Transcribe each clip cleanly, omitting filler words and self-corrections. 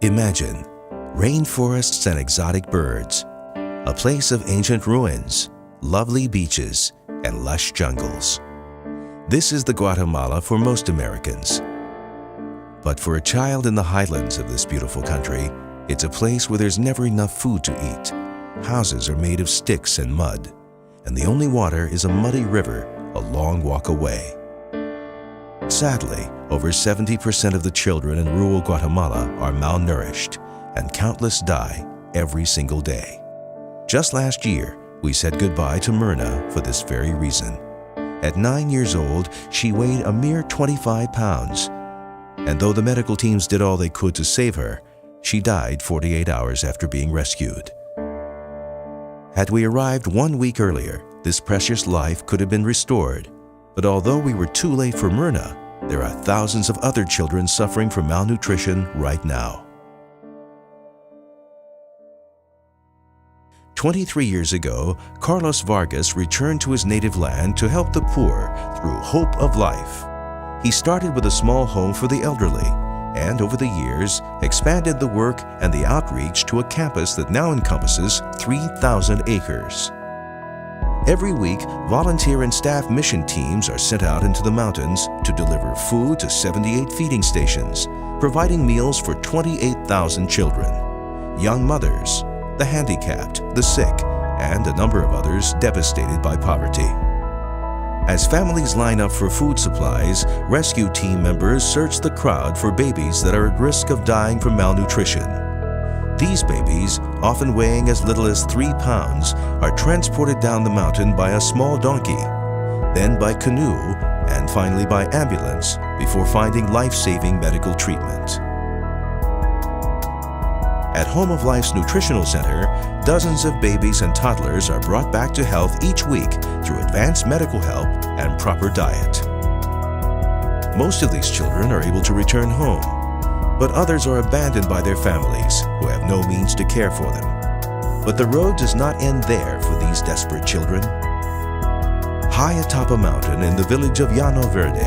Imagine rainforests and exotic birds, a place of ancient ruins, lovely beaches, and lush jungles. This is the Guatemala for most Americans. But for a child in the highlands of this beautiful country, it's a place where there's never enough food to eat. Houses are made of sticks and mud, and the only water is a muddy river a long walk away. Sadly, over 70% of the children in rural Guatemala are malnourished, and countless die every single day. Just last year, we said goodbye to Myrna for this very reason. At 9 years old, she weighed a mere 25 pounds, and though the medical teams did all they could to save her, she died 48 hours after being rescued. Had we arrived 1 week earlier, this precious life could have been restored. But although we were too late for Myrna, there are thousands of other children suffering from malnutrition right now. 23 years ago, Carlos Vargas returned to his native land to help the poor through Hope of Life. He started with a small home for the elderly, and over the years, expanded the work and the outreach to a campus that now encompasses 3,000 acres. Every week, volunteer and staff mission teams are sent out into the mountains to deliver food to 78 feeding stations, providing meals for 28,000 children, young mothers, the handicapped, the sick, and a number of others devastated by poverty. As families line up for food supplies, rescue team members search the crowd for babies that are at risk of dying from malnutrition. These babies, often weighing as little as 3 pounds, are transported down the mountain by a small donkey, then by canoe, and finally by ambulance before finding life-saving medical treatment. At Home of Life's Nutritional Center, dozens of babies and toddlers are brought back to health each week through advanced medical help and proper diet. Most of these children are able to return home, but others are abandoned by their families who have no means to care for them. But the road does not end there for these desperate children. High atop a mountain in the village of Llano Verde,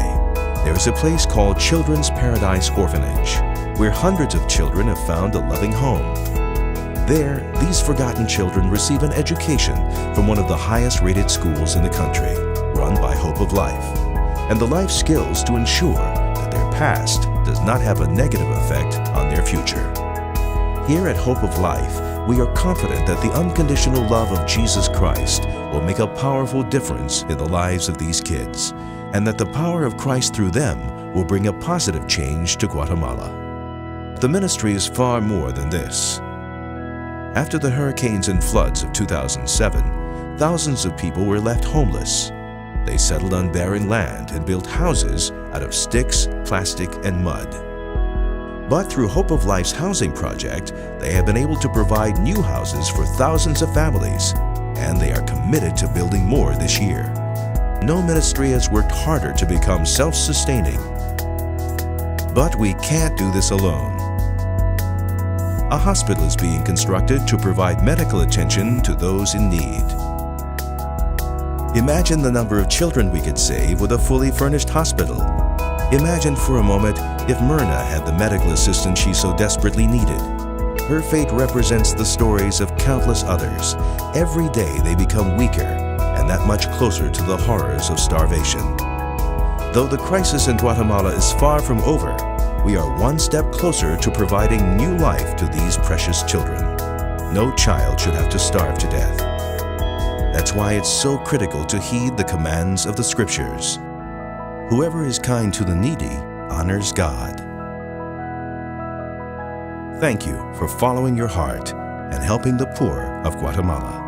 there is a place called Children's Paradise Orphanage, where hundreds of children have found a loving home. There, these forgotten children receive an education from one of the highest-rated schools in the country, run by Hope of Life, and the life skills to ensure that their past does not have a negative effect on their future. Here at Hope of Life, we are confident that the unconditional love of Jesus Christ will make a powerful difference in the lives of these kids, and that the power of Christ through them will bring a positive change to Guatemala. The ministry is far more than this. After the hurricanes and floods of 2007, thousands of people were left homeless. They settled on barren land and built houses out of sticks, plastic, and mud. But through Hope of Life's housing project, they have been able to provide new houses for thousands of families, and they are committed to building more this year. No ministry has worked harder to become self-sustaining. But we can't do this alone. A hospital is being constructed to provide medical attention to those in need. Imagine the number of children we could save with a fully furnished hospital. Imagine for a moment if Myrna had the medical assistance she so desperately needed. Her fate represents the stories of countless others. Every day they become weaker and that much closer to the horrors of starvation. Though the crisis in Guatemala is far from over, we are one step closer to providing new life to these precious children. No child should have to starve to death. That's why it's so critical to heed the commands of the Scriptures. Whoever is kind to the needy honors God. Thank you for following your heart and helping the poor of Guatemala.